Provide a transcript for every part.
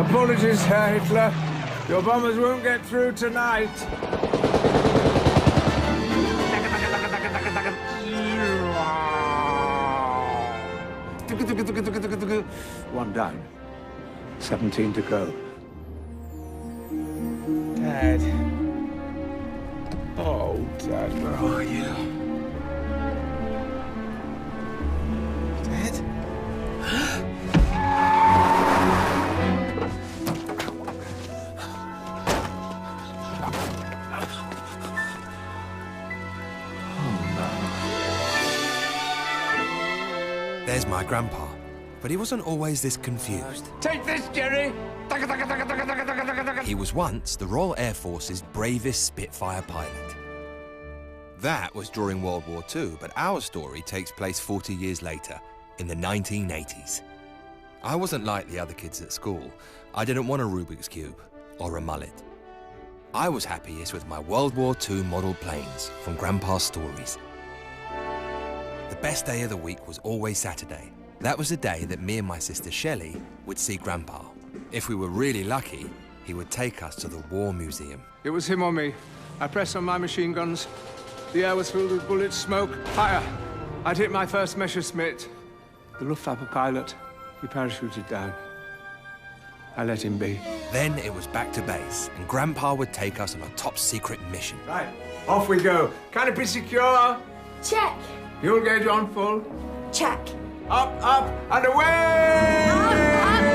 Apologies, Herr Hitler. Your bombers won't get through tonight. One down. 17 to go. Dad. Oh, Dad, where are you? Dad? There's my grandpa, but he wasn't always this confused. Take this, Jerry! He was once the Royal Air Force's bravest Spitfire pilot. That was during World War II, but our story takes place 40 years later, in the 1980s. I wasn't like the other kids at school. I didn't want a Rubik's Cube or a mullet. I was happiest with my World War II model planes from Grandpa's stories. The best day of the week was always Saturday. That was the day that me and my sister Shelley would see Grandpa. If we were really lucky, he would take us to the War Museum. It was him or me. I pressed on my machine guns. The air was filled with bullets, smoke, fire. I'd hit my first Messerschmitt. The Luftwaffe pilot, he parachuted down. I let him be. Then it was back to base, and Grandpa would take us on a top-secret mission. Right, off we go. Can it be secure? Check. Fuel gauge on full. Check. Up, and away! Up, and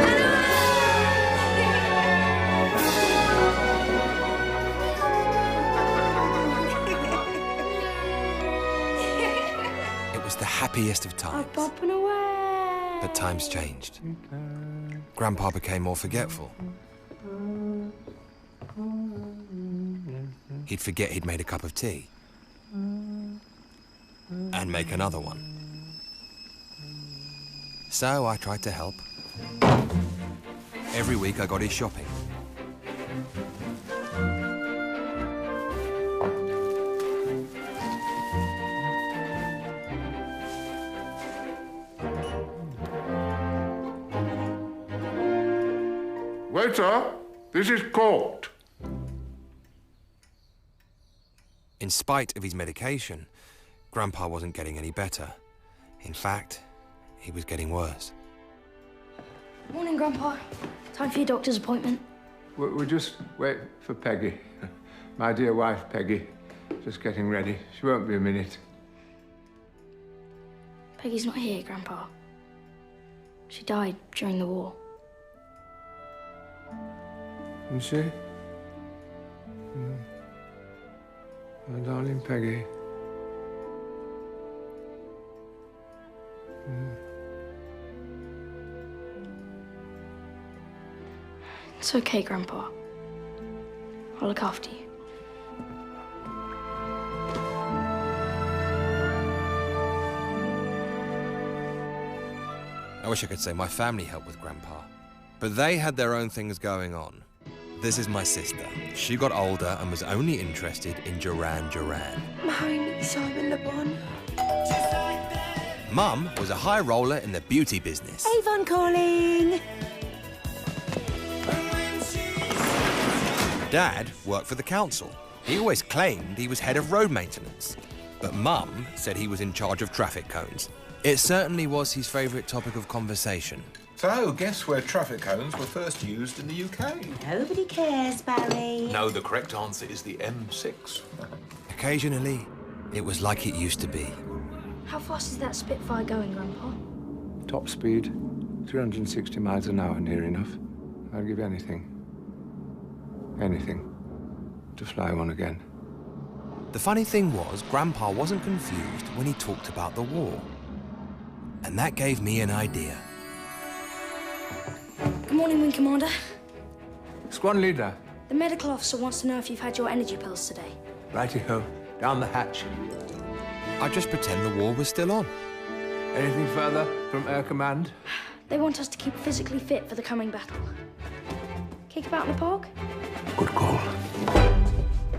It was the happiest of times. Up and away. But times changed. Grandpa became more forgetful. He'd forget he'd made a cup of tea. And make another one. So I tried to help. Every week I got his shopping. Waiter, this is corked. In spite of his medication, Grandpa wasn't getting any better. In fact, he was getting worse. Morning, Grandpa. Time for your doctor's appointment. We'll just wait for Peggy. My dear wife, Peggy. Just getting ready. She won't be a minute. Peggy's not here, Grandpa. She died during the war. Isn't she? My darling Peggy. It's okay, Grandpa. I'll look after you. I wish I could say my family helped with Grandpa, but they had their own things going on. This is my sister. She got older and was only interested in Duran Duran. Marry Simon Le Bon. Mum was a high roller in the beauty business. Avon calling. Dad worked for the council. He always claimed he was head of road maintenance. But Mum said he was in charge of traffic cones. It certainly was his favourite topic of conversation. So, guess where traffic cones were first used in the UK? Nobody cares, Barry. No, the correct answer is the M6. Occasionally, it was like it used to be. How fast is that Spitfire going, Grandpa? Top speed, 360 miles an hour, near enough. I'd give anything, to fly one again. The funny thing was, Grandpa wasn't confused when he talked about the war. And that gave me an idea. Good morning, Wing Commander. Squad leader. The medical officer wants to know if you've had your energy pills today. Righty-ho, down the hatch. I'd just pretend the war was still on. Anything further from Air Command? They want us to keep physically fit for the coming battle. Kick about in the park? Good call.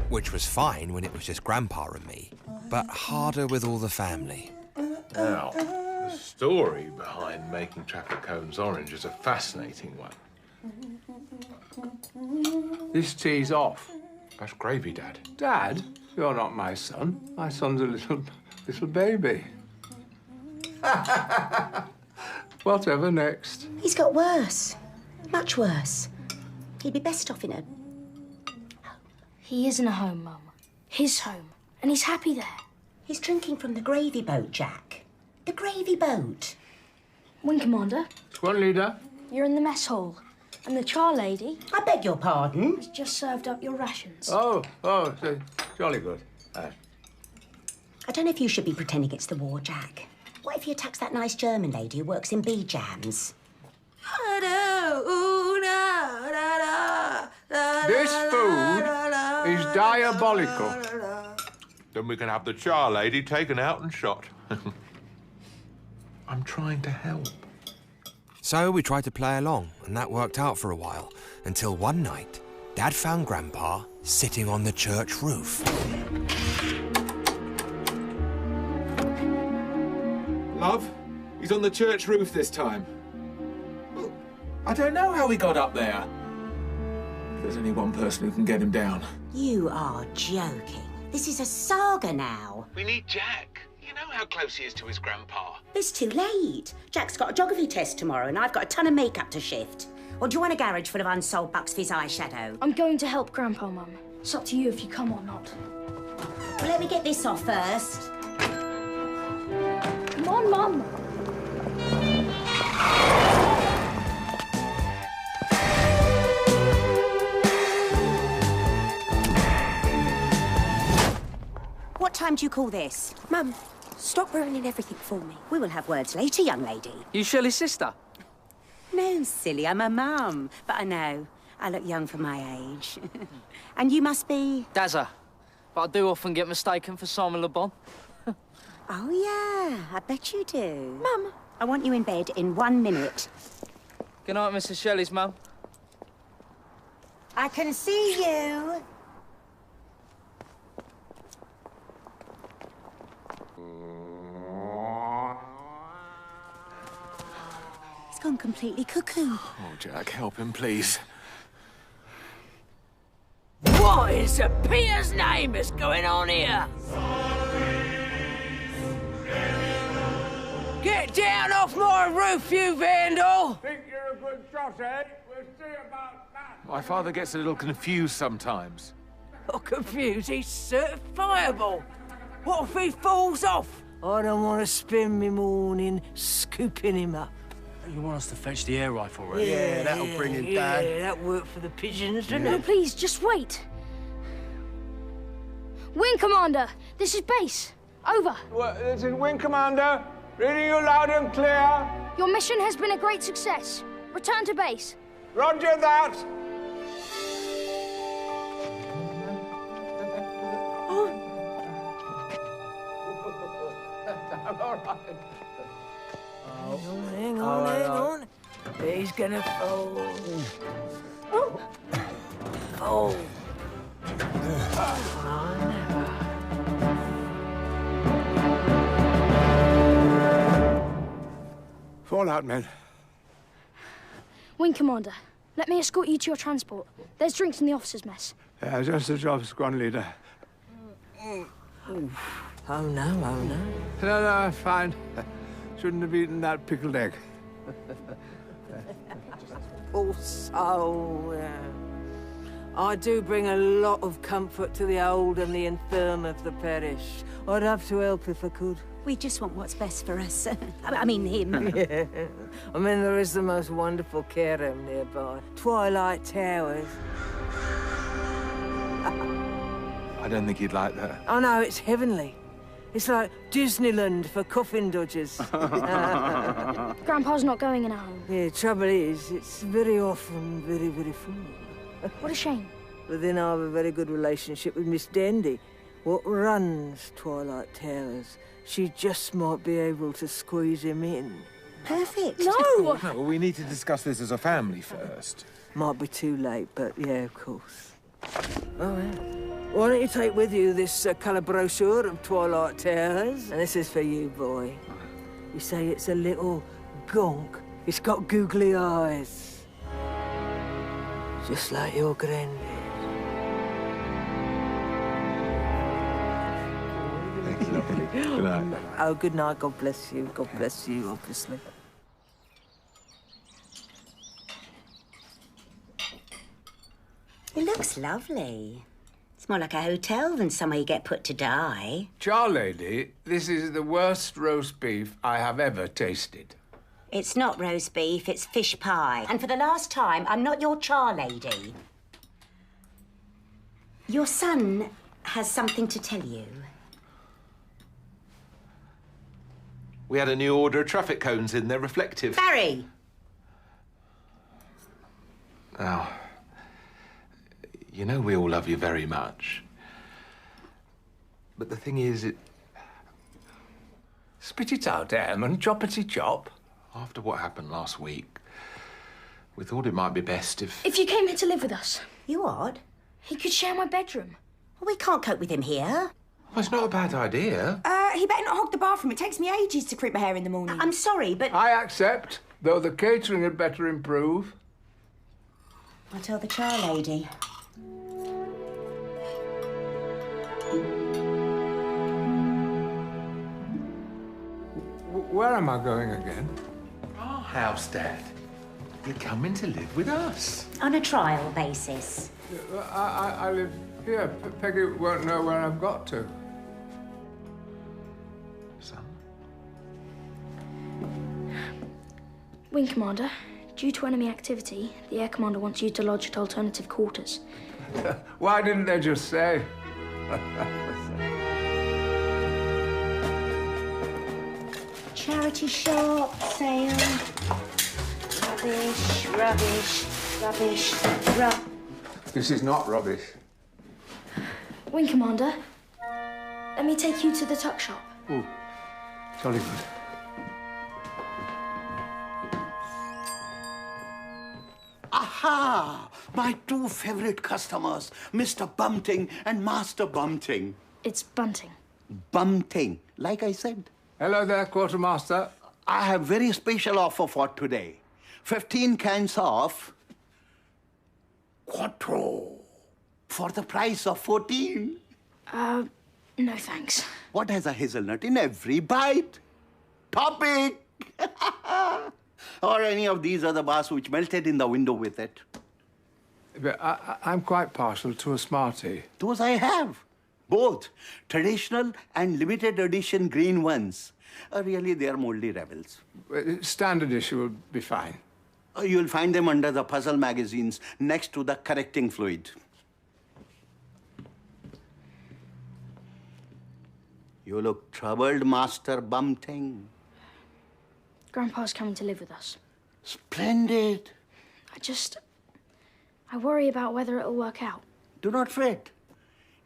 Which was fine when it was just Grandpa and me, but harder with all the family. Now, the story behind making traffic cones orange is a fascinating one. This tea's off. That's gravy, Dad. Dad, you're not my son. My son's a little baby. Whatever next? He's got worse. Much worse. He'd be best off in a... He isn't a home, Mum. His home. And he's happy there. He's drinking from the gravy boat, Jack. The gravy boat. Wing Commander, Squad leader. you're in the mess hall. And the char lady I beg your pardon? has just served up your rations. Oh, so jolly good. I don't know if you should be pretending it's the war, Jack. What if he attacks that nice German lady who works in bee jams? This food is diabolical. Then we can have the char lady taken out and shot. I'm trying to help. So we tried to play along, and that worked out for a while, until one night, Dad found Grandpa sitting on the church roof. Love, he's on the church roof this time. Well, I don't know how he got up there. There's only one person who can get him down. You are joking. This is a saga now. We need Jack. You know how close he is to his grandpa. It's too late. Jack's got a geography test tomorrow and I've got a ton of makeup to shift. Or do you want a garage full of unsold bucks for his eyeshadow? I'm going to help Grandpa, Mum. It's up to you if you come or not. Well, let me get this off first. Come on, Mum. What time do you call this? Mum, stop ruining everything for me. We will have words later, young lady. You Shirley's sister? No, silly, I'm a mum. But I know, I look young for my age. And you must be... Dazza. But I do often get mistaken for Simon Le Bon. Oh, yeah, I bet you do. Mum. I want you in bed in 1 minute. Good night, Mrs. Shelley's mum. I can see you. He's gone completely cuckoo. Oh, Jack, help him, please. What is the Peter's name is going on here? Get down off my roof, you vandal! Think you're a good shot, eh? We'll see about that. My father gets a little confused sometimes. Oh, confused, he's certifiable. What if he falls off? I don't want to spend me morning scooping him up. You want us to fetch the air rifle, right? Yeah, that'll bring him down. Yeah, that worked for the pigeons, didn't No, it? please, just wait. Wing Commander, this is base. Over. Well, this is Wing Commander. Reading you loud and clear. Your mission has been a great success. Return to base. Roger that. I'm all right. Hang on. He's gonna fall. Oh. Fall. Fall out, men. Wing Commander, let me escort you to your transport. There's drinks in the officers' mess. Just the job, squad leader. Oh no. No, fine. Shouldn't have eaten that pickled egg. Also, I do bring a lot of comfort to the old and the infirm of the parish. I'd have to help if I could. We just want what's best for us. I mean, him. Yeah. I mean, there is the most wonderful care home nearby. Twilight Towers. I don't think he'd like that. Oh, no, it's heavenly. It's like Disneyland for coffin dodgers. Grandpa's not going in a home. Yeah, trouble is, it's very often very, very full. What a shame. But then I have a very good relationship with Miss Dandy, what runs Twilight Towers. She just might be able to squeeze him in. Perfect. No! No, well, we need to discuss this as a family first. Might be too late, but yeah, of course. Oh, yeah. Why don't you take with you this colour brochure of Twilight Towers? And this is for you, boy. You say it's a little gonk. It's got googly eyes. Just like your granddad. Thank you, lovely. Good night. Oh, good night. God bless you. God bless you, obviously. It looks lovely. It's more like a hotel than somewhere you get put to die. Char lady, this is the worst roast beef I have ever tasted. It's not roast beef, it's fish pie. And for the last time, I'm not your char lady. Your son has something to tell you. We had a new order of traffic cones in. They're reflective. Barry! Now, you know we all love you very much. But the thing is, Spit it out, Airman. Choppity chop. after what happened last week, we thought it might be best if... If you came here to live with us. You what? He could share my bedroom. Well, we can't cope with him here. Well, it's not a bad idea. He better not hog the bathroom. It takes me ages to crimp my hair in the morning. I'm sorry, but... I accept, though the catering had better improve. I'll tell the char lady. Where am I going again? Our house, Dad. You're coming to live with us. On a trial basis. I live here. Peggy won't know where I've got to. Son? Wing Commander, due to enemy activity, the Air Commander wants you to lodge at alternative quarters. Why didn't they just say? Charity shop, sale. Rubbish, rubbish, rubbish, This is not rubbish. Wing Commander, let me take you to the tuck shop. Ooh, jolly good. Aha! My two favorite customers, Mr. Bunting and Master Bunting. It's Bunting. Bunting, like I said. Hello there, Quartermaster. I have very special offer for today. 15 cans of Quattro for the price of 14. No thanks. What has a hazelnut in every bite? Topic! Or any of these other bars which melted in the window with it. But I'm quite partial to a Smartie. Those I have. Both traditional and limited edition green ones. Really, they are moldy rebels. Standard issue will be fine. You'll find them under the puzzle magazines next to the correcting fluid. You look troubled, Master Bunting. Grandpa's coming to live with us. Splendid. I worry about whether it'll work out. Do not fret.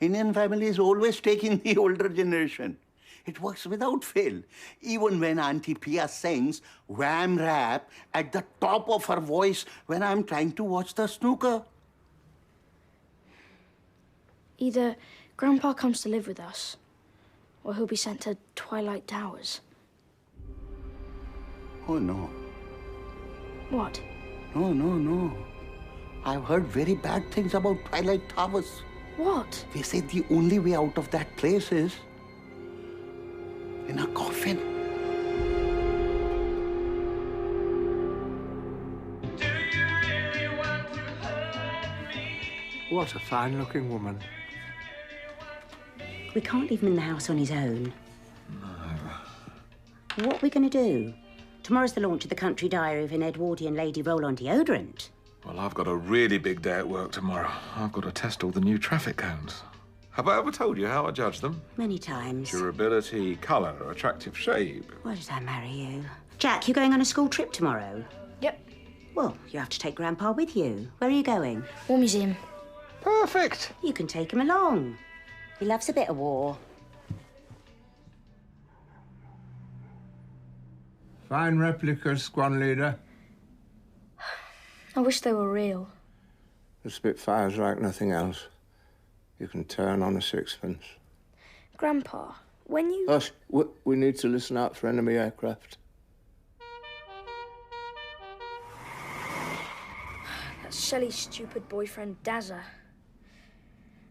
Indian families always take in the older generation. It works without fail. Even when Auntie Pia sings wham rap at the top of her voice when I'm trying to watch the snooker. Either Grandpa comes to live with us, or he'll be sent to Twilight Towers. Oh, no. What? No, no, no. I've heard very bad things about Twilight Towers. What? They say the only way out of that place is in a coffin. What a fine-looking woman. We can't leave him in the house on his own. No. What are we going to do? Tomorrow's the launch of the Country Diary of an Edwardian Lady roll-on deodorant. Well, I've got a really big day at work tomorrow. I've got to test all the new traffic cones. Have I ever told you how I judge them? Many times. Durability, colour, attractive shape. Why did I marry you? Jack, you going on a school trip tomorrow? Yep. Well, you have to take Grandpa with you. Where are you going? War Museum. Perfect. You can take him along. He loves a bit of war. Fine replicas, Squad Leader. I wish they were real. The Spitfire's like nothing else. You can turn on a sixpence. Grandpa, when you... Hush, we need to listen out for enemy aircraft. That's Shelley's stupid boyfriend, Dazza.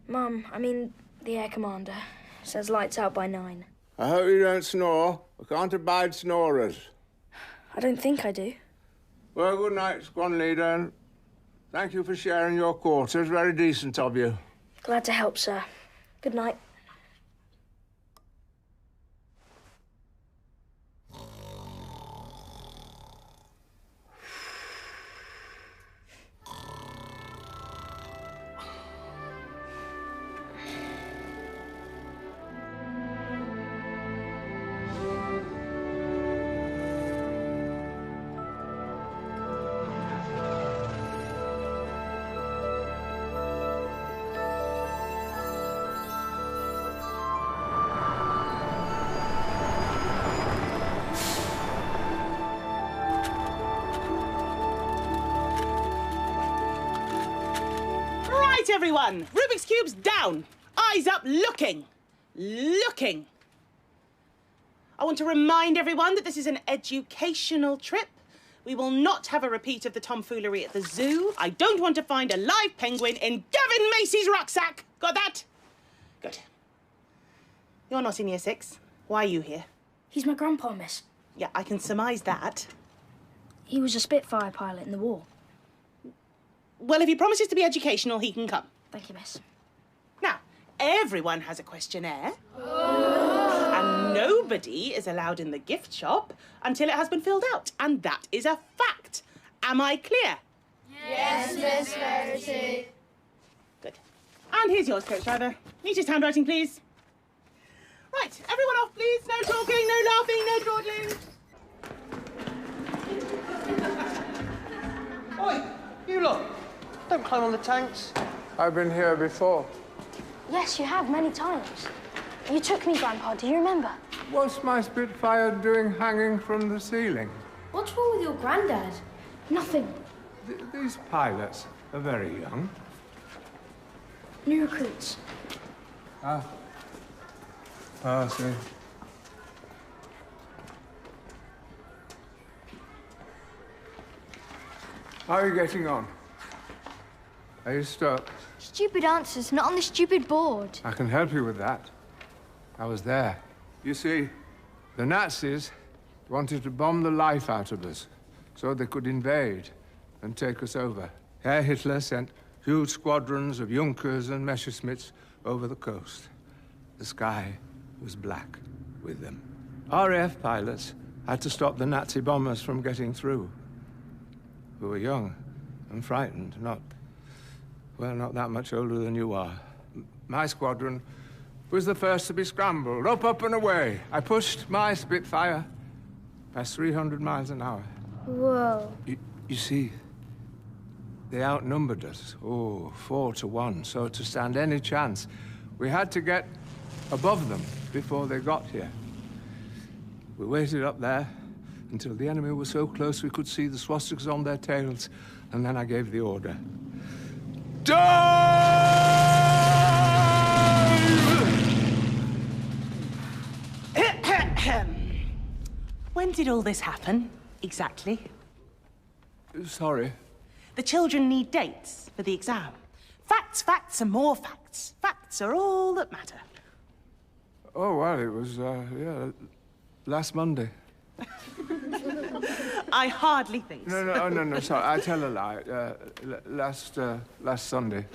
Mum, I mean, the air commander, says lights out by 9. I hope you don't snore. I can't abide snorers. I don't think I do. Well, good night, squad leader, and thank you for sharing your quarters. Very decent of you. Glad to help, sir. Good night. Everyone, Rubik's Cube's down. Eyes up, looking. Looking. I want to remind everyone that this is an educational trip. We will not have a repeat of the tomfoolery at the zoo. I don't want to find a live penguin in Gavin Macy's rucksack. Got that? Good. You're not in year 6. Why are you here? He's my grandpa, miss. Yeah, I can surmise that. He was a Spitfire pilot in the war. Well, if he promises to be educational, he can come. Thank you, miss. Now, everyone has a questionnaire. And nobody is allowed in the gift shop until it has been filled out. And that is a fact. Am I clear? Yes, Miss Verity. Good. And here's yours, coach driver. Neatest handwriting, please. Right, everyone off, please. No talking, no laughing, no dawdling. Oi, you lot. Don't climb on the tanks. I've been here before. Yes, you have, many times. You took me, Grandpa, do you remember? What's my Spitfire doing hanging from the ceiling? What's wrong with your granddad? Nothing. These pilots are very young. New recruits. Ah, I see. How are you getting on? Are you stuck? Stupid answers, not on the stupid board. I can help you with that. I was there. You see, the Nazis wanted to bomb the life out of us so they could invade and take us over. Herr Hitler sent huge squadrons of Junkers and Messerschmitts over the coast. The sky was black with them. RAF pilots had to stop the Nazi bombers from getting through. We were young and frightened, not that much older than you are. My squadron was the first to be scrambled, up and away. I pushed my Spitfire past 300 miles an hour. Whoa. You see, they outnumbered us, 4 to 1. So to stand any chance, we had to get above them before they got here. We waited up there until the enemy was so close we could see the swastikas on their tails, and then I gave the order. When did all this happen, exactly? Sorry. The children need dates for the exam. Facts, facts, and more facts. Facts are all that matter. Oh, well, it was, last Monday. I hardly think so. No, sorry, I tell a lie. Last Sunday.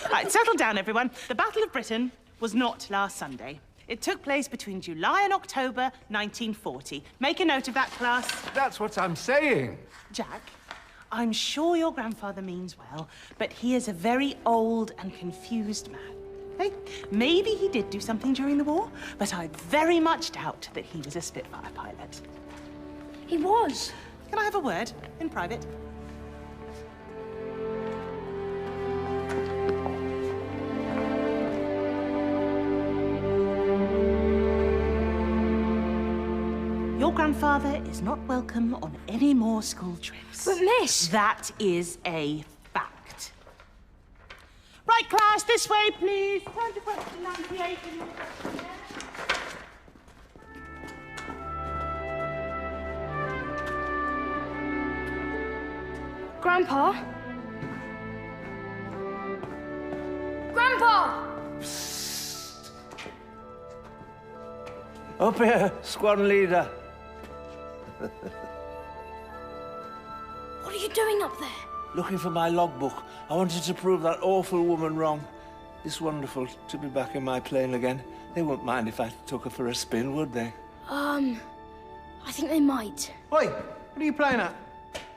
Right, settle down, everyone. The Battle of Britain was not last Sunday. It took place between July and October 1940. Make a note of that, class. That's what I'm saying. Jack, I'm sure your grandfather means well, but he is a very old and confused man. Okay? Maybe he did do something during the war, but I very much doubt that he was a Spitfire pilot. He was. Can I have a word in private? Your grandfather is not welcome on any more school trips. But, miss... That is a fact. Right, class, this way, please. Turn to question 98. Grandpa, Grandpa! Up here, squad leader. What are you doing up there? Looking for my logbook. I wanted to prove that awful woman wrong. It's wonderful to be back in my plane again. They wouldn't mind if I took her for a spin, would they? I think they might. Oi, what are you playing at?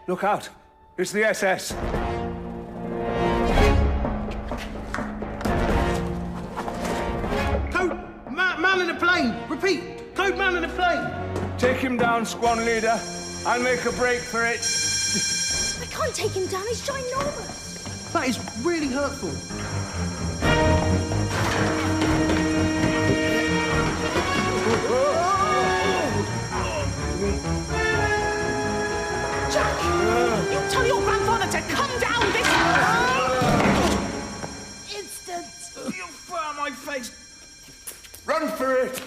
Look out. It's the SS. Code man in a plane. Repeat. Code man in a plane. Take him down, squad leader. I'll make a break for it. I can't take him down. He's ginormous. That is really hurtful. Jack! You tell your grandfather to come down this... Instant! You fell on my face! Run for it!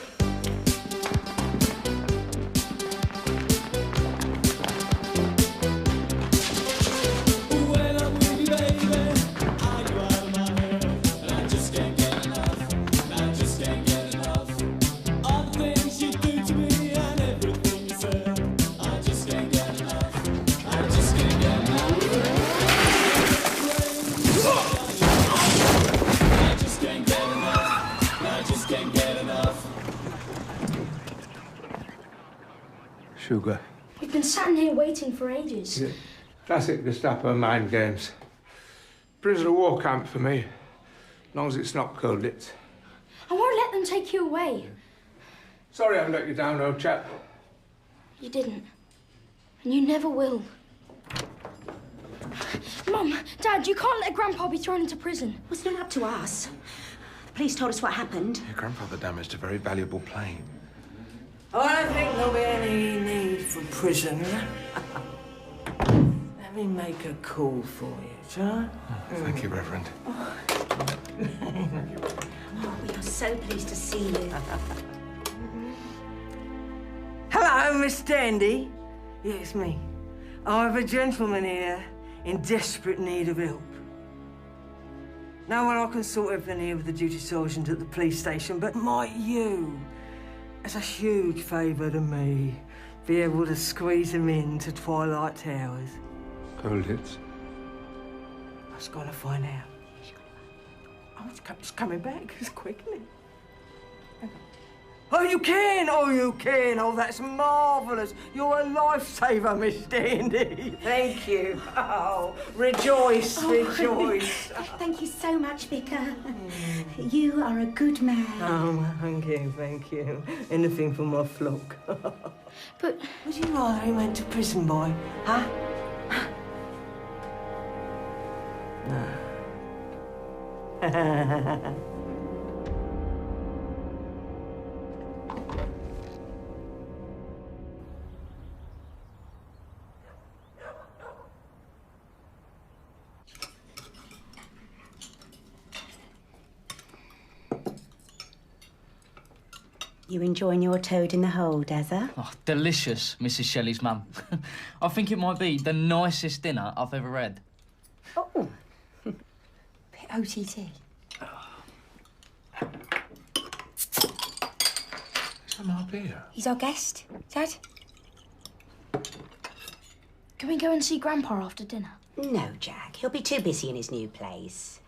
Sugar. We've been sat in here waiting for ages. Yeah. Classic Gestapo mind games. Prisoner of war camp for me. As long as it's not cold lit. I won't let them take you away. Sorry I haven't let you down, old chap. You didn't. And you never will. Mum, Dad, you can't let Grandpa be thrown into prison. Well, it's not up to us. The police told us what happened. Your grandfather damaged a very valuable plane. I don't think there'll be any need for prison. Let me make a call for you, shall I? Oh, thank you, Reverend. Oh, we are so pleased to see you. Hello, Miss Dandy. Yeah, it's me. I have a gentleman here in desperate need of help. No one I can sort everything here with the duty sergeant at the police station, but might you, as a huge favour to me, be able to squeeze him into Twilight Towers? Cold hits. I was going to find out. Oh, it's coming back. It's quick, isn't it? Oh, you can! Oh, you can! Oh, that's marvellous! You're a lifesaver, Miss Dandy. Thank you. Oh, rejoice, rejoice. Thank you so much, Vicar. You are a good man. Oh, thank you. Anything for my flock. But... Would you rather he went to prison, boy? Huh? No. You enjoying your toad in the hole, Dazza? Oh, delicious, Mrs. Shelley's mum. I think it might be the nicest dinner I've ever had. Oh. Bit OTT. Is that my beer? He's our guest, Dad. Can we go and see Grandpa after dinner? No, Jack. He'll be too busy in his new place.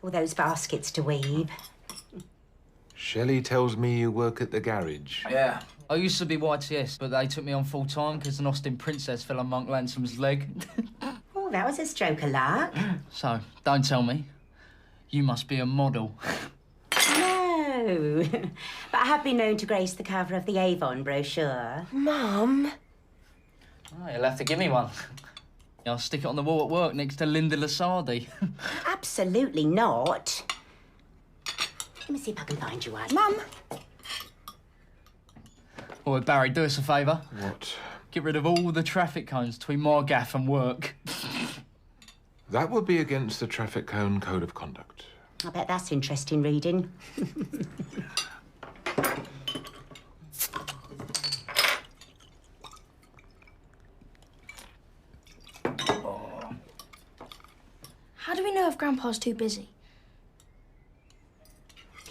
All those baskets to weave. Shelley tells me you work at the garage. Yeah. I used to be YTS, but they took me on full-time because an Austin princess fell on Monk Lansom's leg. Oh, that was a stroke of luck. So, don't tell me. You must be a model. No. But I have been known to grace the cover of the Avon brochure. Mum. Oh, you'll have to give me one. I'll stick it on the wall at work next to Linda Lasardi. Absolutely not. Let me see if I can find you one. Mum. Oh, Barry, do us a favour. What? Get rid of all the traffic cones between my gaff and work. That would be against the traffic cone code of conduct. I bet that's interesting reading. How do we know if Grandpa's too busy?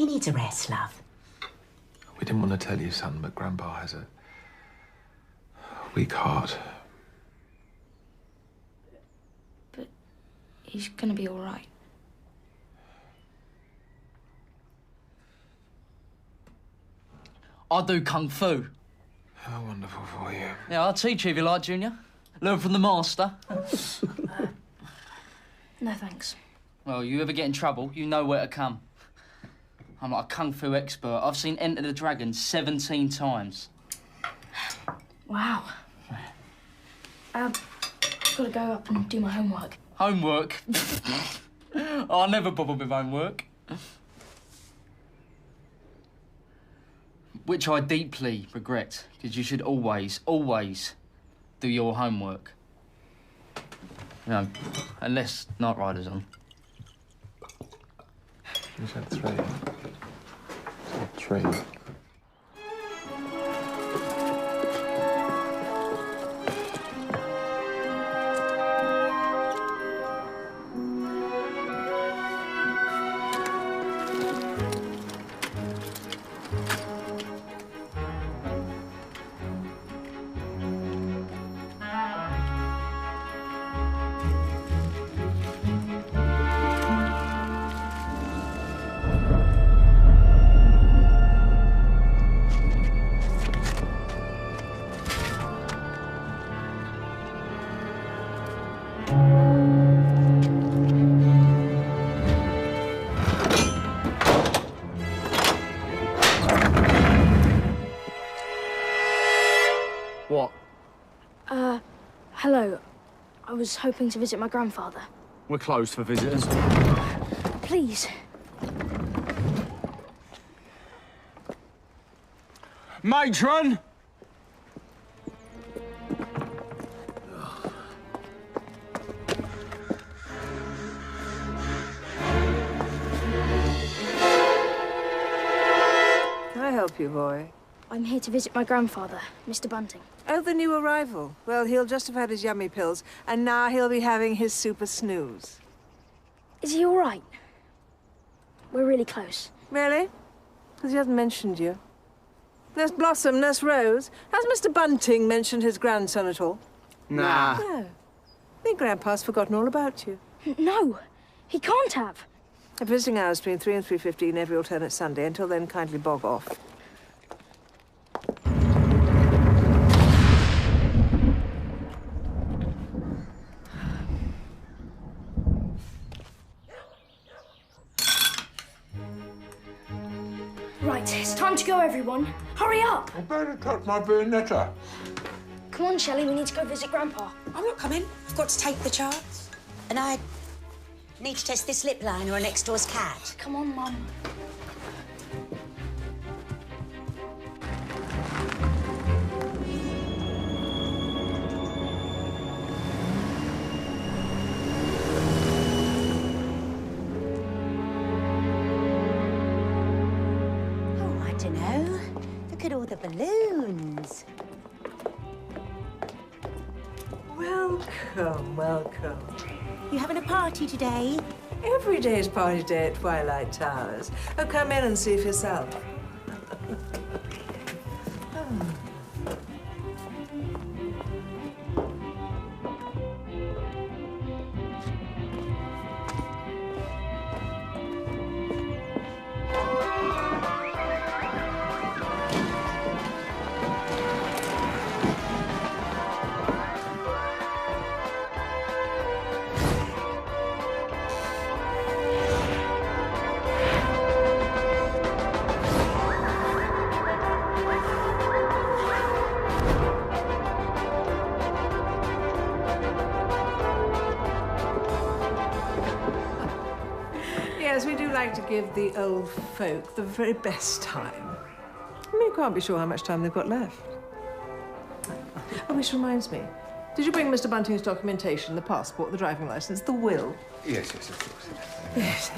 needs a rest, love. We didn't want to tell you, son, but Grandpa has a weak heart. But he's gonna be all right. I do kung fu. How wonderful for you. Yeah, I'll teach you if you like, Junior. Learn from the master. No thanks. Well, you ever get in trouble, you know where to come. I'm like a kung fu expert. I've seen Enter the Dragon 17 times. Wow. I've got to go up and do my homework. Homework? I never bother with homework. Which I deeply regret, because you should always, always do your homework. You know, unless Night Rider's on. You said 3. You said 3. What? Hello. I was hoping to visit my grandfather. We're closed for visitors. Please. Matron! Can I help you, boy? I'm here to visit my grandfather, Mr. Bunting. Oh, the new arrival. Well, he'll just have had his yummy pills, and now he'll be having his super snooze. Is he all right? We're really close. Really? Because he hasn't mentioned you. Nurse Blossom, Nurse Rose, has Mr. Bunting mentioned his grandson at all? Nah. No. I think Grandpa's forgotten all about you. No, he can't have. Visiting hours between 3 and 3:15 every alternate Sunday. Until then, kindly bog off. Right, it's time to go, everyone. Hurry up! I better touch my bayonetta. Come on, Shelley, we need to go visit Grandpa. I'm not coming. I've got to take the chance. And I need to test this lip liner on next door's cat. Come on, Mum. Oh, I don't know. Look at all the balloons. Welcome, welcome. You having a party today? Every day is party day at Twilight Towers. Oh, come in and see for yourself. Yes, we do like to give the old folk the very best time. I mean, you can't be sure how much time they've got left. Oh, which reminds me. Did you bring Mr. Bunting's documentation, the passport, the driving license, the will? Yes, yes, of course. Yes.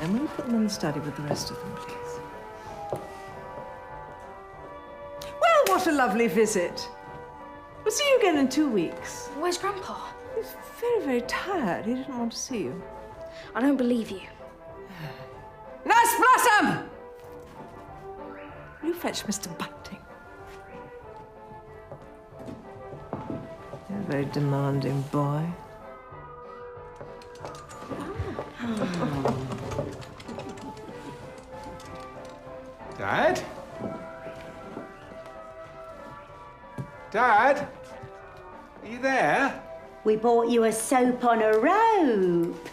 And will you put them in the study with the rest of them, please? Well, what a lovely visit. We'll see you again in 2 weeks. Where's Grandpa? He's very, very tired. He didn't want to see you. I don't believe you. Nurse Miss Blossom! You fetch Mr. Bunting. You're a very demanding boy. Dad? Dad? Are you there? We bought you a soap on a rope.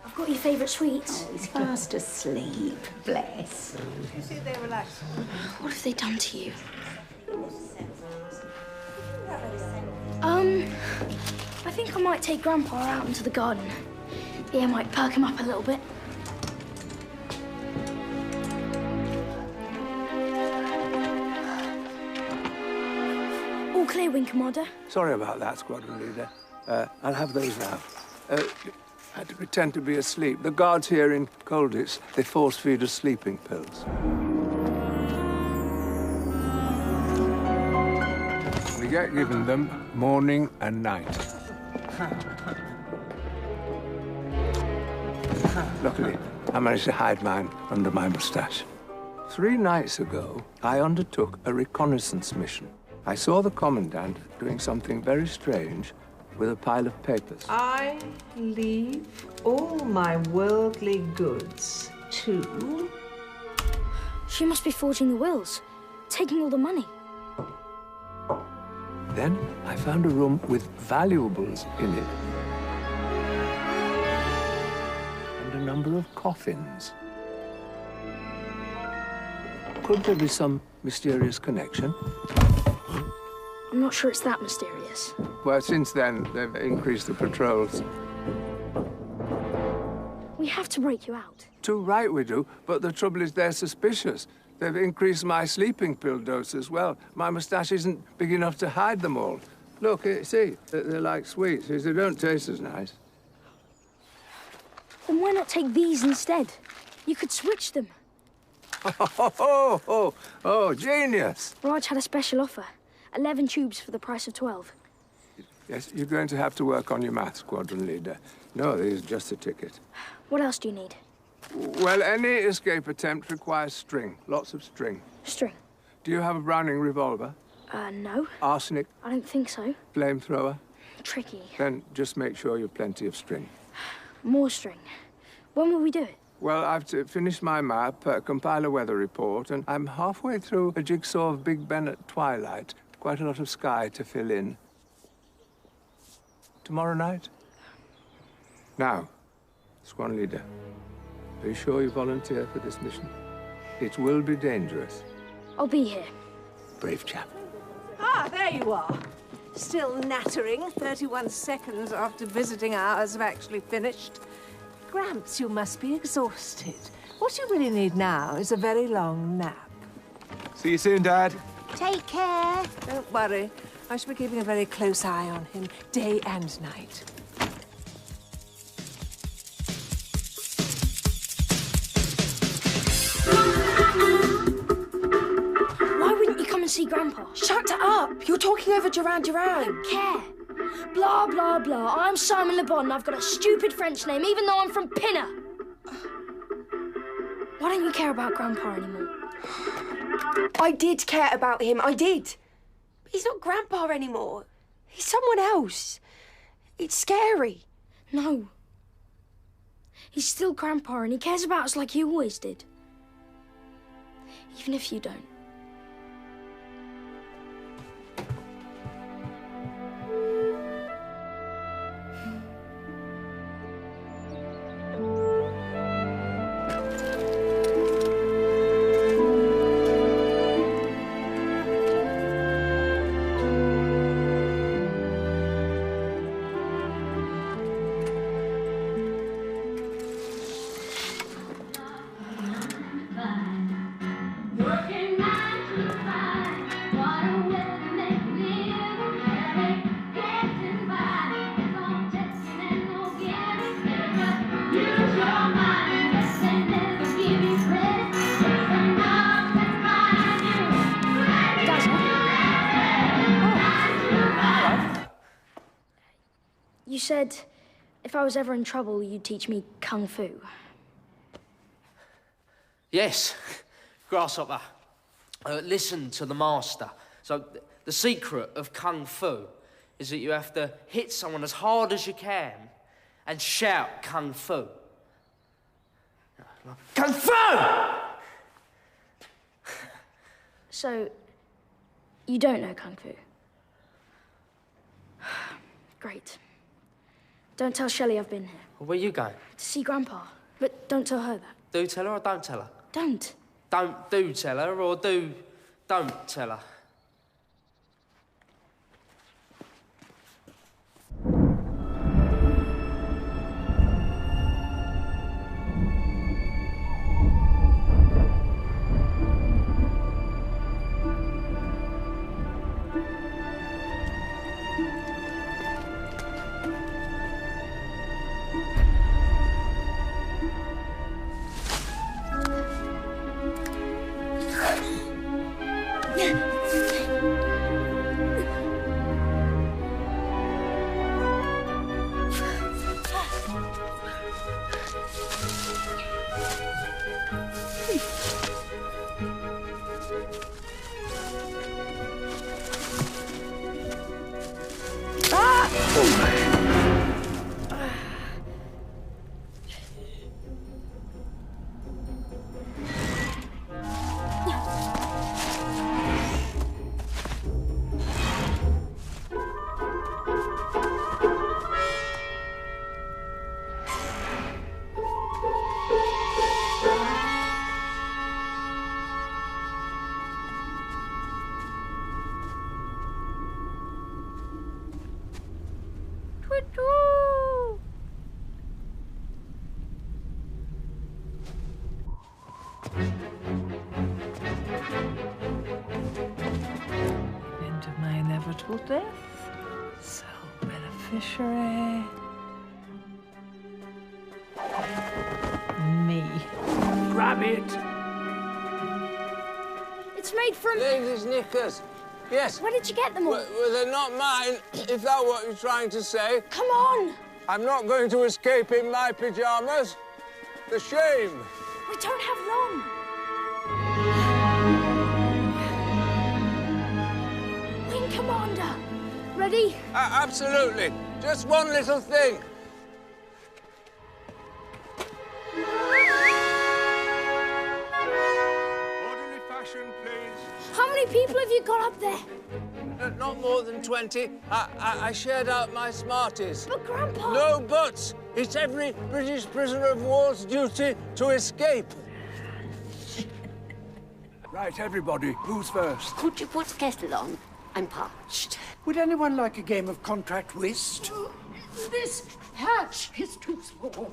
I've got your favourite sweets. Oh, he's fast asleep. Bless. You see they relax. What have they done to you? I think I might take Grandpa out into the garden. The air might perk him up a little bit. All clear, Wing Commander. Sorry about that, Squadron Leader. I'll have those now. I had to pretend to be asleep. The guards here in Colditz, they force-feed us sleeping pills. We get given them morning and night. Luckily, I managed to hide mine under my moustache. 3 nights ago, I undertook a reconnaissance mission. I saw the Commandant doing something very strange with a pile of papers. I leave all my worldly goods to... She must be forging the wills, taking all the money. Then I found a room with valuables in it. And a number of coffins. Could there be some mysterious connection? I'm not sure it's that mysterious. Well, since then, they've increased the patrols. We have to break you out. Too right we do, but the trouble is they're suspicious. They've increased my sleeping pill dose as well. My moustache isn't big enough to hide them all. Look, see, they're like sweets. They don't taste as nice. Then why not take these instead? You could switch them. Oh, genius! Raj had a special offer. 11 tubes for the price of 12. Yes, you're going to have to work on your math, Squadron Leader. No, this is just a ticket. What else do you need? Well, any escape attempt requires string. Lots of string. String? Do you have a Browning revolver? No. Arsenic? I don't think so. Flamethrower? Tricky. Then just make sure you've plenty of string. More string. When will we do it? Well, I've to finish my map, compile a weather report, and I'm halfway through a jigsaw of Big Ben at twilight. Quite a lot of sky to fill in. Tomorrow night? Now, Squadron Leader, are you sure you volunteer for this mission? It will be dangerous. I'll be here. Brave chap. Ah, there you are. Still nattering 31 seconds after visiting hours have actually finished. Gramps, you must be exhausted. What you really need now is a very long nap. See you soon, Dad. Take care. Don't worry. I shall be keeping a very close eye on him, day and night. Why wouldn't you come and see Grandpa? Shut up! You're talking over Duran Duran. I don't care. Blah, blah, blah. I'm Simon Le Bon and I've got a stupid French name, even though I'm from Pinner. Why don't you care about Grandpa anymore? I did care about him, I did. But he's not Grandpa anymore. He's someone else. It's scary. No. He's still Grandpa and he cares about us like he always did. Even if you don't. You said if I was ever in trouble, you'd teach me Kung Fu. Yes, Grasshopper. Listen to the master. So, the secret of Kung Fu is that you have to hit someone as hard as you can and shout Kung Fu. Kung Fu! So, you don't know Kung Fu? Great. Don't tell Shelley I've been here. Well, where are you going? To see Grandpa. But don't tell her that. Do tell her or don't tell her? Don't. Don't do tell her or don't tell her. Into my inevitable death. So beneficiary. Me. Grab it! It's made from... Ladies' knickers. Yes. Where did you get them all? Well, they're not mine, if that's what you're trying to say. Come on! I'm not going to escape in my pyjamas. The shame. We don't have long. Wing Commander. Ready? Absolutely. Just one little thing. Orderly fashion, please. How many people have you got up there? Not more than 20. I shared out my Smarties. But, Grandpa... No buts. It's every British prisoner of war's duty to escape. Right, everybody, who's first? Could you put the kettle on? I'm parched. Would anyone like a game of contract whist? This hatch is too small.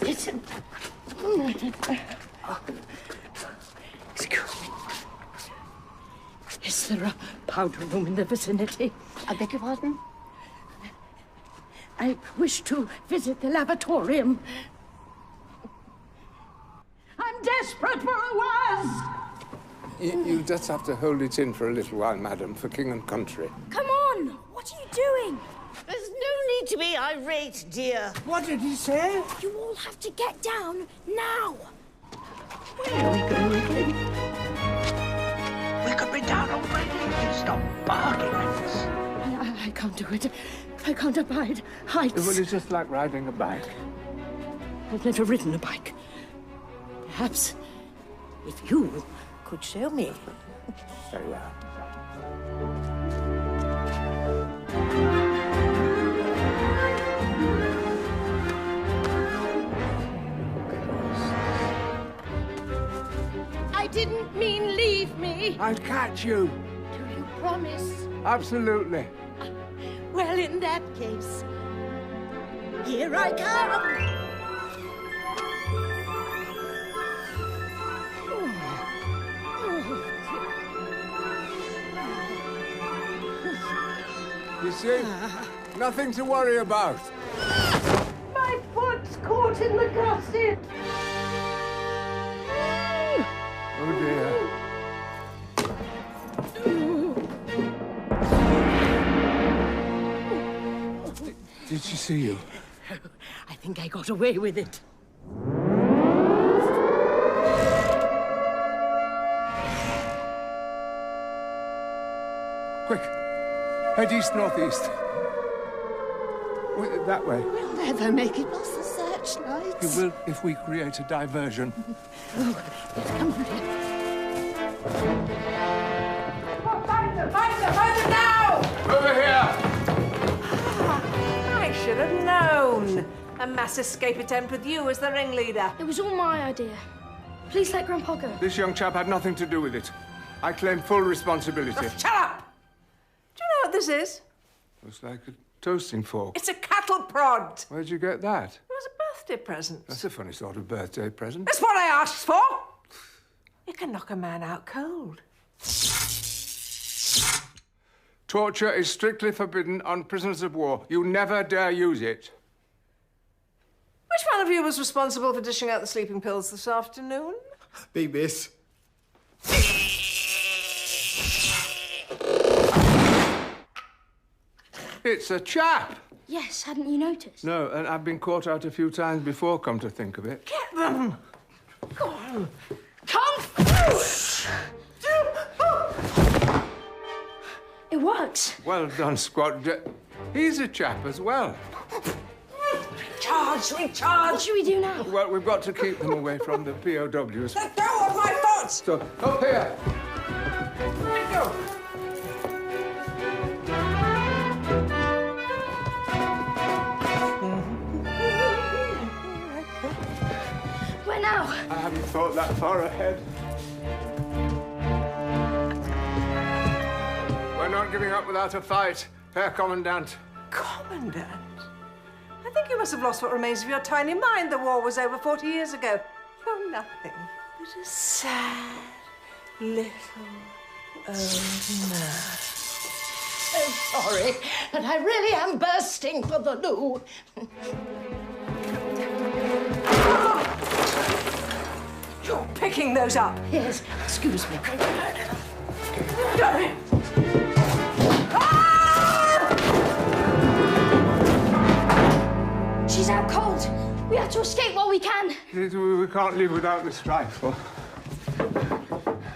Listen. Excuse me. Is there a powder room in the vicinity? I beg your pardon? I wish to visit the lavatorium. I'm desperate for a was! You just have to hold it in for a little while, madam, for king and country. Come on! What are you doing? There's no need to be irate, dear. What did he say? You all have to get down now. Where are we going? We could be down already. Stop barking at us. I can't do it. I can't abide heights. Well, it's just like riding a bike. I've never ridden a bike. Perhaps if you could show me. Very well. I didn't mean leave me. I'll catch you. Do you promise? Absolutely. Well, in that case, here I come. You see, nothing to worry about. My foot's caught in the gusset. Oh, dear. Did she see you? I think I got away with it. Head east-northeast. That way. We'll never make it past the searchlights. You will if we create a diversion. Oh, yes, come on, dear. Find them now! Over here! I should have known. A mass escape attempt with you as the ringleader. It was all my idea. Please let Grandpa go. This young chap had nothing to do with it. I claim full responsibility. Oh, shut up! Do you know what this is? Looks like a toasting fork. It's a cattle prod. Where'd you get that? It was a birthday present. That's a funny sort of birthday present. That's what I asked for. You can knock a man out cold. Torture is strictly forbidden on prisoners of war. You never dare use it. Which one of you was responsible for dishing out the sleeping pills this afternoon? Big miss. It's a chap. Yes, hadn't you noticed? No, and I've been caught out a few times before, come to think of it. Get them! Go on. Come! It works. Well done, Squad. He's a chap as well. Recharge! What should we do now? Well, we've got to keep them away from the POWs. Let go of my foot! So, up here. Let go. Where now? I haven't thought that far ahead. We're not giving up without a fight, Herr Commandant. Commandant? I think you must have lost what remains of your tiny mind. The war was over 40 years ago. You're nothing but a sad little old man. So sorry, but I really am bursting for the loo. You're picking those up. Yes, excuse me. She's out cold. We have to escape while we can. We can't live without this rifle.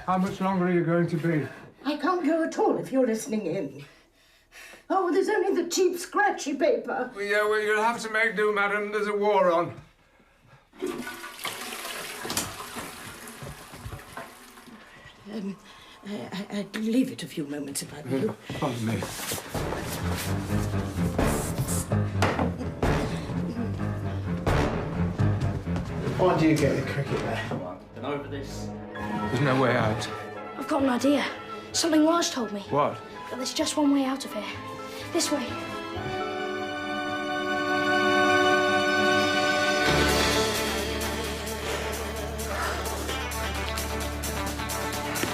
How much longer are you going to be? I can't go at all if you're listening in. Oh, there's only the cheap, scratchy paper. Well, you'll have to make do, madam. There's a war on. I'd leave it a few moments if I were you. Pardon me. Why do you get the cricket there? Been over this. There's no way out. I've got an idea. Something Raj told me. What? But there's just one way out of here. This way.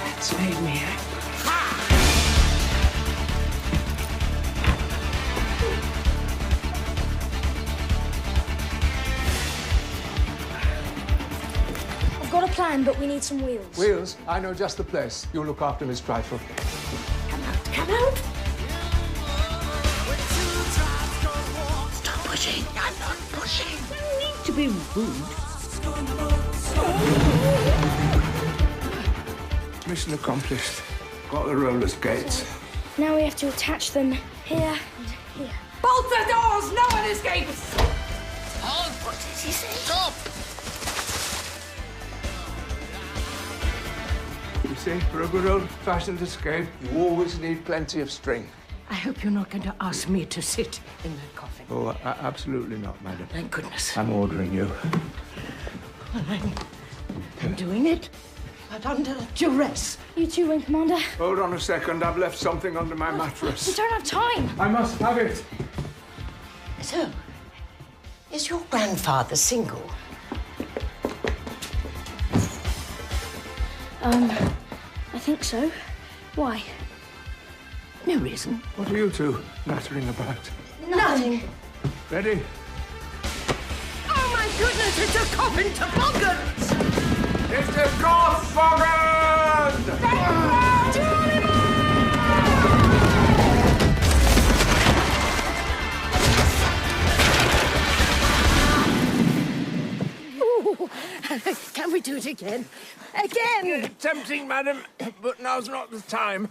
That's made me angry. I've got a plan, but we need some wheels. Wheels? I know just the place. You look after Miss Trifle. Come out. Stop pushing. I'm not pushing. You need to be rude. Mission accomplished. Got the roller skates. Now we have to attach them here and here. Bolt the doors! No one escapes! Hold. What did he say? Stop. You see, for a good old-fashioned escape, you always need plenty of string. I hope you're not going to ask me to sit in that coffin. Oh, absolutely not, madam. Thank goodness. I'm ordering you. Well, I'm doing it, but under duress. You too, Wing Commander. Hold on a second. I've left something under my We mattress. don't have time. I must have it. So, is your grandfather single? I think so. Why? No reason. What are you two nattering about? Nothing. Ready? Oh, my goodness, it's a coffin toboggan! It's a golf Can we do it again? Again! Tempting, madam, but now's not the time.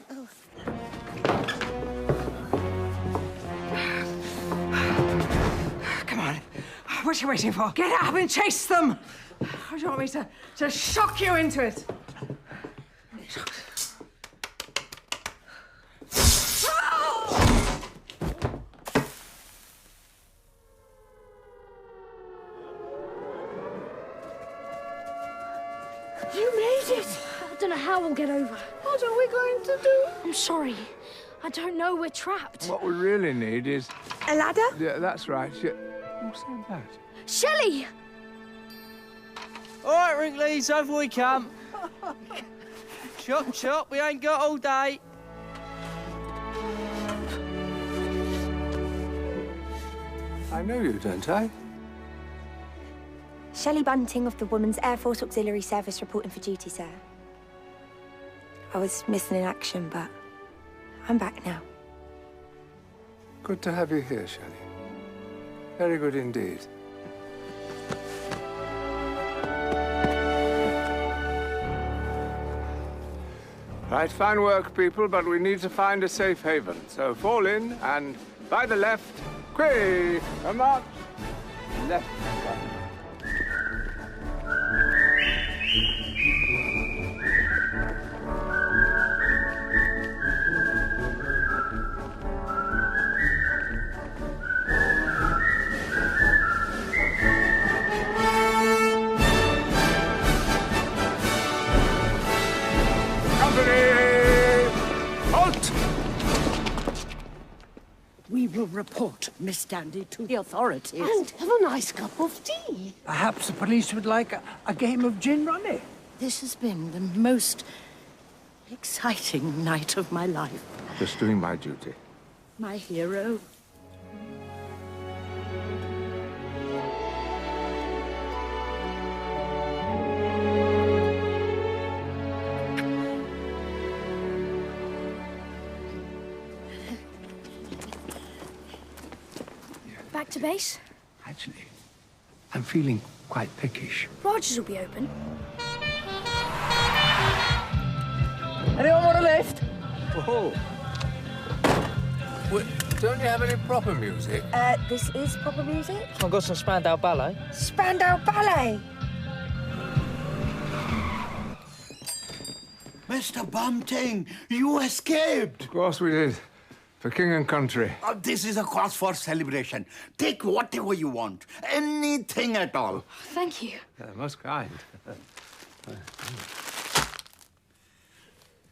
What are you waiting for? Get up and chase them! Or do you want me to shock you into it? You made it! I don't know how we'll get over. What are we going to do? I'm sorry. I don't know. We're trapped. What we really need is... A ladder? Yeah, that's right. Who said that? Shelley! All right, Wrinklies, over we come. Chop, chop, we ain't got all day. I know you, don't I? Shelley Bunting of the Women's Air Force Auxiliary Service reporting for duty, sir. I was missing in action, but I'm back now. Good to have you here, Shelley. Very good indeed. Right, fine work, people, but we need to find a safe haven. So fall in, and by the left, quick, a march. Left. We will report Miss Dandy to the authorities. And have a nice cup of tea. Perhaps the police would like a game of gin rummy. This has been the most exciting night of my life. Just doing my duty. My hero. Back to base? Actually, I'm feeling quite peckish. Rogers will be open. Anyone want a lift? Oh. Wait, don't you have any proper music? This is proper music? I've got some Spandau Ballet. Spandau Ballet! Mr. Bunting, you escaped! Of course we did. For king and country. This is a cause for celebration. Take whatever you want. Anything at all. Thank you. Most kind.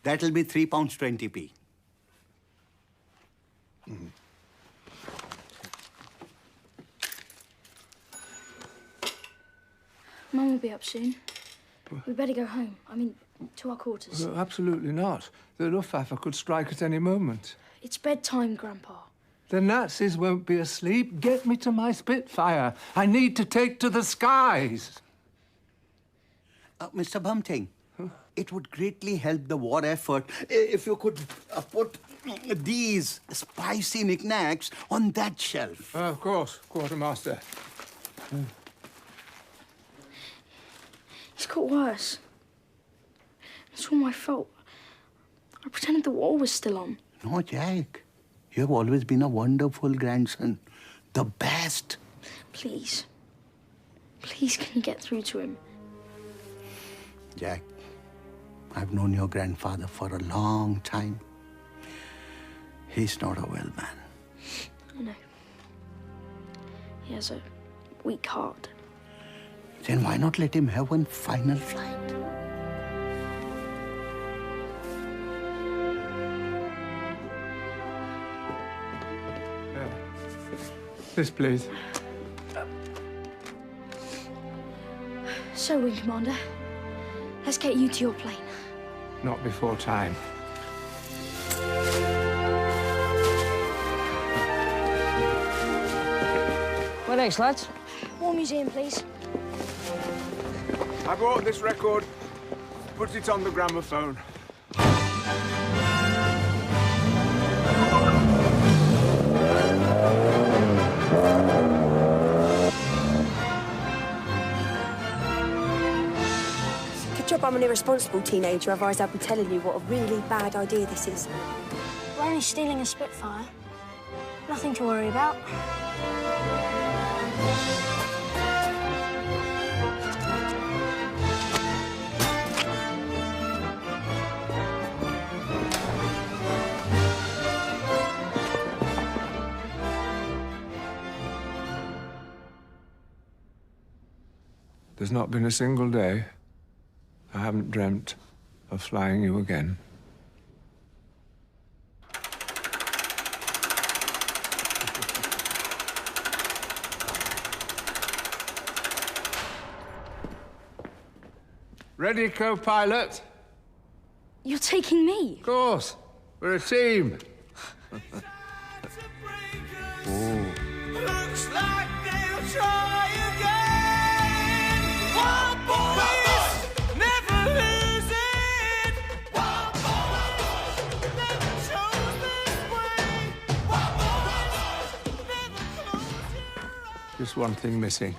That'll be £3.20p. Mum will be up soon. We better go home. I mean, to our quarters. Well, absolutely not. The Luftwaffe could strike at any moment. It's bedtime, Grandpa. The Nazis won't be asleep. Get me to my Spitfire. I need to take to the skies. Mr. Bunting, it would greatly help the war effort if you could put these spicy knickknacks on that shelf. Of course, Quartermaster. It's got worse. It's all my fault. I pretended the war was still on. No, Jack. You have always been a wonderful grandson. The best. Please. Please, can you get through to him? Jack, I've known your grandfather for a long time. He's not a well man. I know. He has a weak heart. Then why not let him have one final flight? This, please. So, Wing Commander, let's get you to your plane. Not before time. Where next, lads? War Museum, please. I bought this record. Put it on the gramophone. Good job I'm an irresponsible teenager, otherwise I'd be telling you what a really bad idea this is. We're only stealing a Spitfire. Nothing to worry about. There's not been a single day I haven't dreamt of flying you again. Ready, co-pilot? You're taking me? Of course. We're a team. Oh. Looks like they'll try again. Wild boys never lose it. Wild boys never chose this way. Wild boys never close your eyes. Just one thing missing.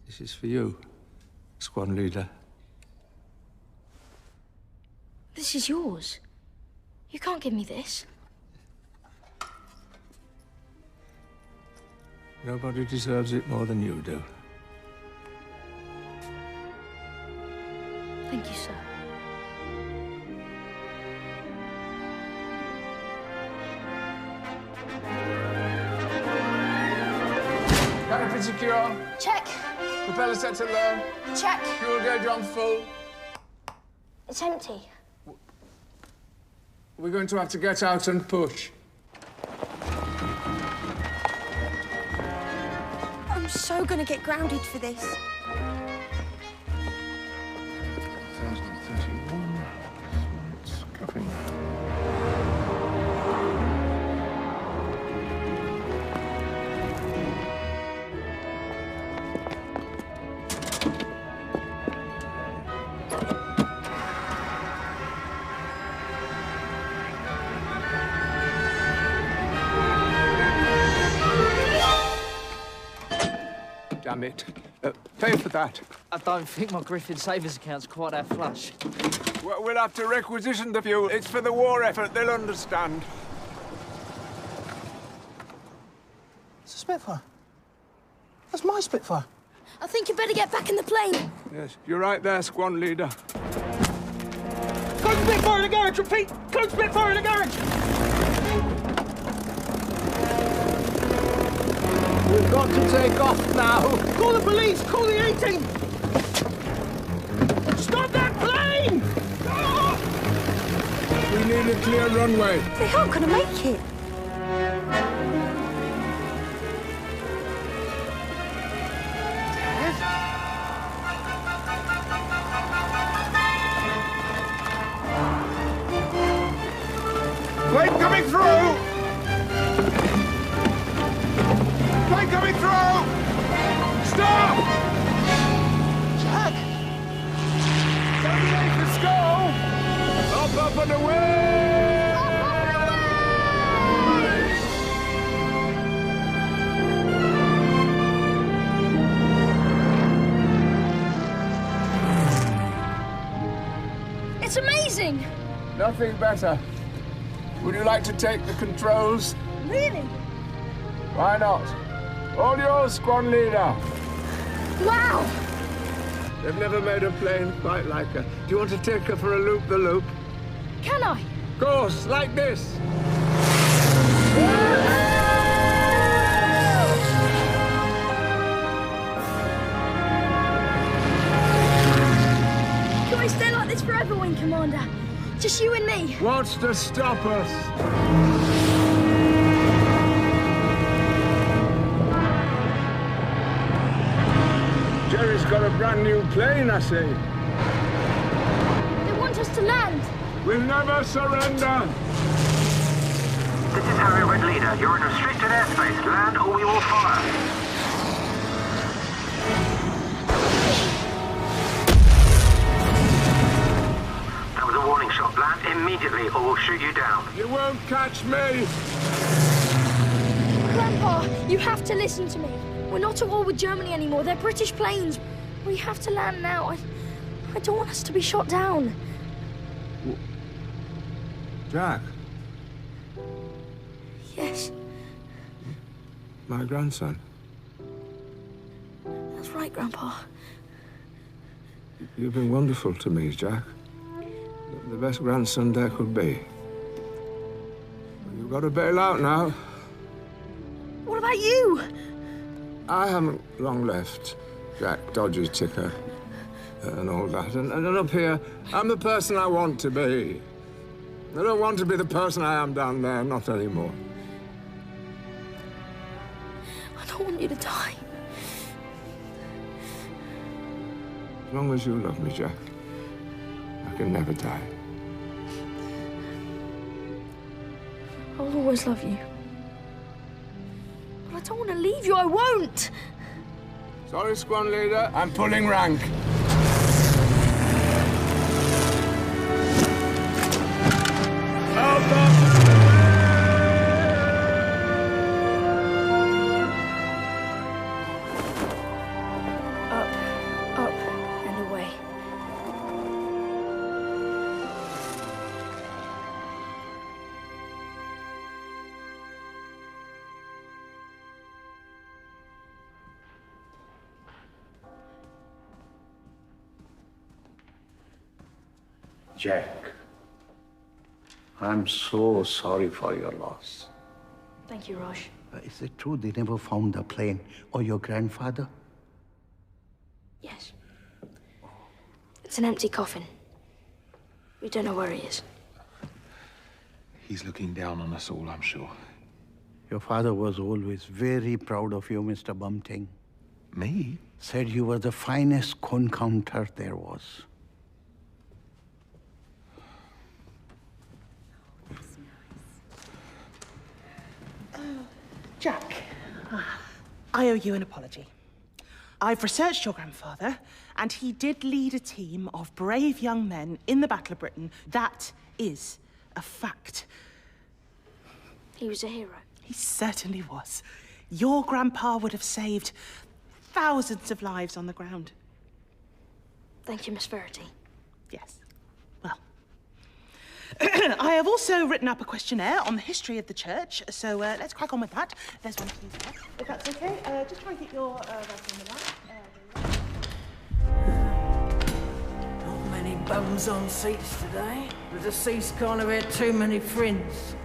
This is for you, squad leader. This is yours. You can't give me this. Nobody deserves it more than you do. Thank you, sir. Canopy secure. Check. Propeller set to low. Check. Fuel gauge on full. It's empty. We're going to have to get out and push. I'm so gonna get grounded for this. 1031. Scuffing. Damn it. Pay for that. I don't think my Griffin savings account's quite that flush. We'll have to requisition the fuel. It's for the war effort. They'll understand. It's a Spitfire. That's my Spitfire. I think you better get back in the plane. Yes, you're right there, squad leader. Close Spitfire in the garage, repeat! Close Spitfire in the garage! We've got to take off now. Call the police! Call the A-team! Stop that plane! We need a clear runway. They aren't gonna make it. Plane coming through! Plane coming through! Stop! Jack! Don't be late for school! Up and away! It's amazing! Nothing better. Would you like to take the controls? Really? Why not? All yours, squad leader. Wow! They've never made a plane quite like her. Do you want to take her for a loop-the-loop? Can I? Of course, like this. Can we stay like this forever, Wing Commander? Just you and me. What's to stop us? Jerry's got a brand new plane, I see. They want us to land. We'll never surrender. This is Harry Red Leader. You're in restricted airspace. Land or we will fire. That was a warning shot. Land immediately or we'll shoot you down. You won't catch me. Grandpa, you have to listen to me. We're not at war with Germany anymore. They're British planes. We have to land now. I don't want us to be shot down. Jack. Yes, My grandson. that's right, Grandpa. You've been wonderful to me, Jack. The best grandson there could be. You've got to bail out now. What about you? I haven't long left, Jack, dodgy ticker, and all that. And up here, I'm the person I want to be. I don't want to be the person I am down there, not anymore. I don't want you to die. As long as you love me, Jack, I can never die. I'll always love you. But I don't want to leave you. I won't. Sorry, Squad Leader. I'm pulling rank. Up and away. Jack, I'm so sorry for your loss. Thank you, Raj. Is it true they never found the plane or your grandfather? Yes. It's an empty coffin. We don't know where he is. He's looking down on us all, I'm sure. Your father was always very proud of you, Mr. Bumting. Me? Said you were the finest corn counter there was. Jack, I owe you an apology. I've researched your grandfather, and he did lead a team of brave young men in the Battle of Britain. That is a fact. He was a hero. He certainly was. Your grandpa would have saved thousands of lives on the ground. Thank you, Miss Verity. Yes. Well, I have also written up a questionnaire on the history of the church, so let's crack on with that. There's one of these there. If that's okay, just try and get your right on the line. Not many bums on seats today. The deceased can't have had too many friends.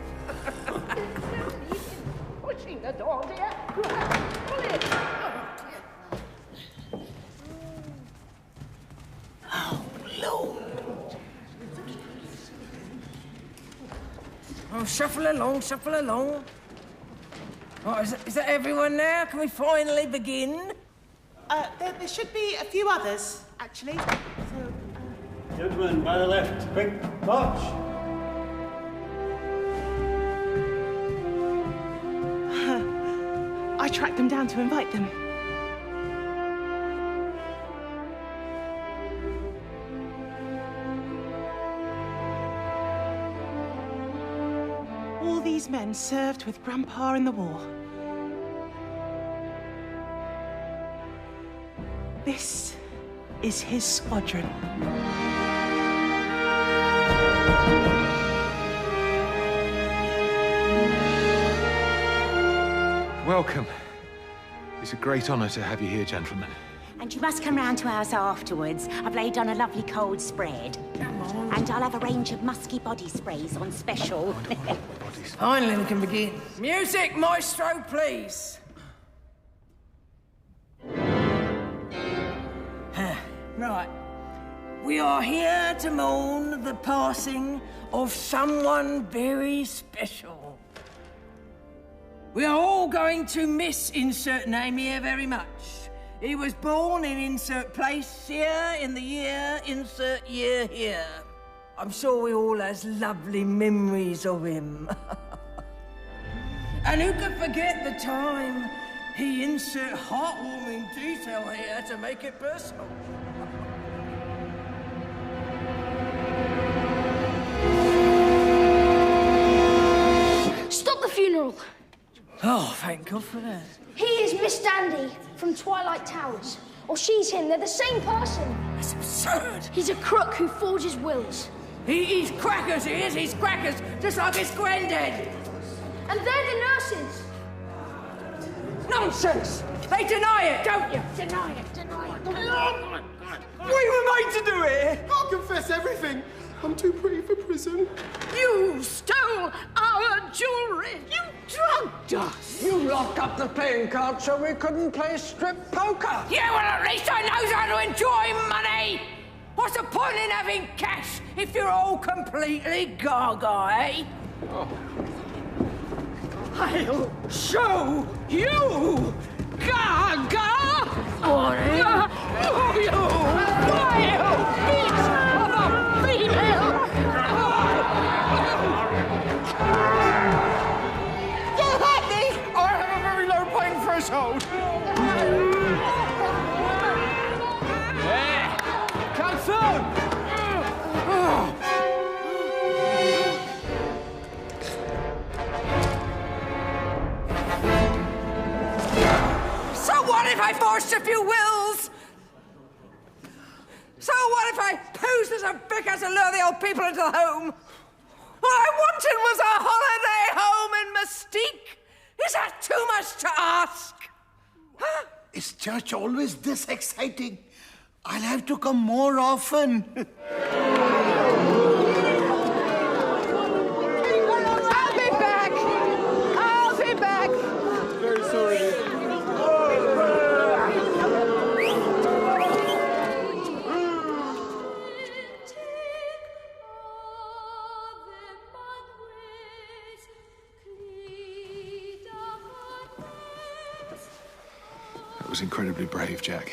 Pushing the door, dear. Pull it. Oh, Lord. Oh, shuffle along, shuffle along. Oh, is that everyone now? Can we finally begin? There should be a few others, actually. So, Gentlemen, by the left. Quick, march. I tracked them down to invite them. All these men served with Grandpa in the war. This is his squadron. Welcome. It's a great honour to have you here, gentlemen. And you must come round to ours afterwards. I've laid on a lovely cold spread. Come on. And I'll have a range of musky body sprays on special. Finally, we can begin. Music, maestro, please. Right. We are here to mourn the passing of someone very special. We are all going to miss insert name here very much. He was born in insert place here in the year insert year here. I'm sure we all has lovely memories of him. And who could forget the time he insert heartwarming detail here to make it personal? Stop the funeral! Oh, thank God for that. He is Miss Dandy from Twilight Towers. Or she's him. They're the same person. That's absurd. He's a crook who forges wills. He's crackers, he is. He's crackers, just like his granddad. And they're the nurses. Nonsense! They deny it, don't you? Deny it, deny it. We were made to do it! I'll confess everything. I'm too pretty for prison. You stole our jewelry! You drugged us! You locked up the playing cards so we couldn't play strip poker. Yeah, well, at least I knows how to enjoy money! What's the point in having cash if you're all completely gaga, eh? Oh. I'll show you, gaga! Oh, you vile beast of a female! Don't hurt me! I have a very low pain threshold. Yeah! Come soon! So what if I forced a few wills? So what if I posed as a vicar to lure the old people into the home? All I wanted was a holiday home in Mystique. Is that too much to ask? Huh? Is church always this exciting? I'll have to come more often. I'll be back. I'll be back. Very sorry. That was incredibly brave, Jack.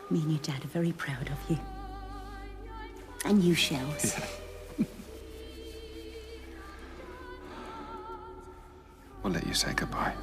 Me and your dad are very proud of you. And you, Shells. Yeah. We'll let you say goodbye.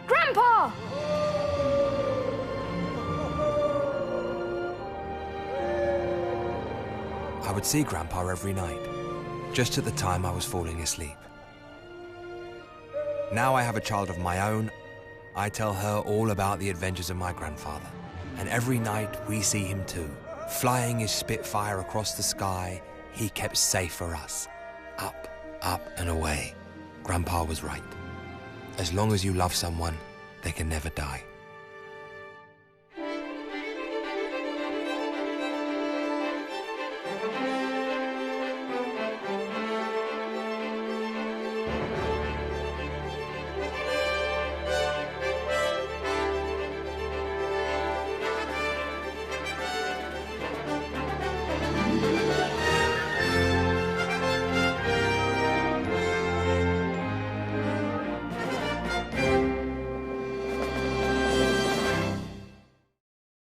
Grandpa! I would see Grandpa every night, just at the time I was falling asleep. Now I have a child of my own, I tell her all about the adventures of my grandfather. And every night we see him too. Flying his Spitfire across the sky, he kept safe for us. Up, up and away. Grandpa was right. As long as you love someone, they can never die.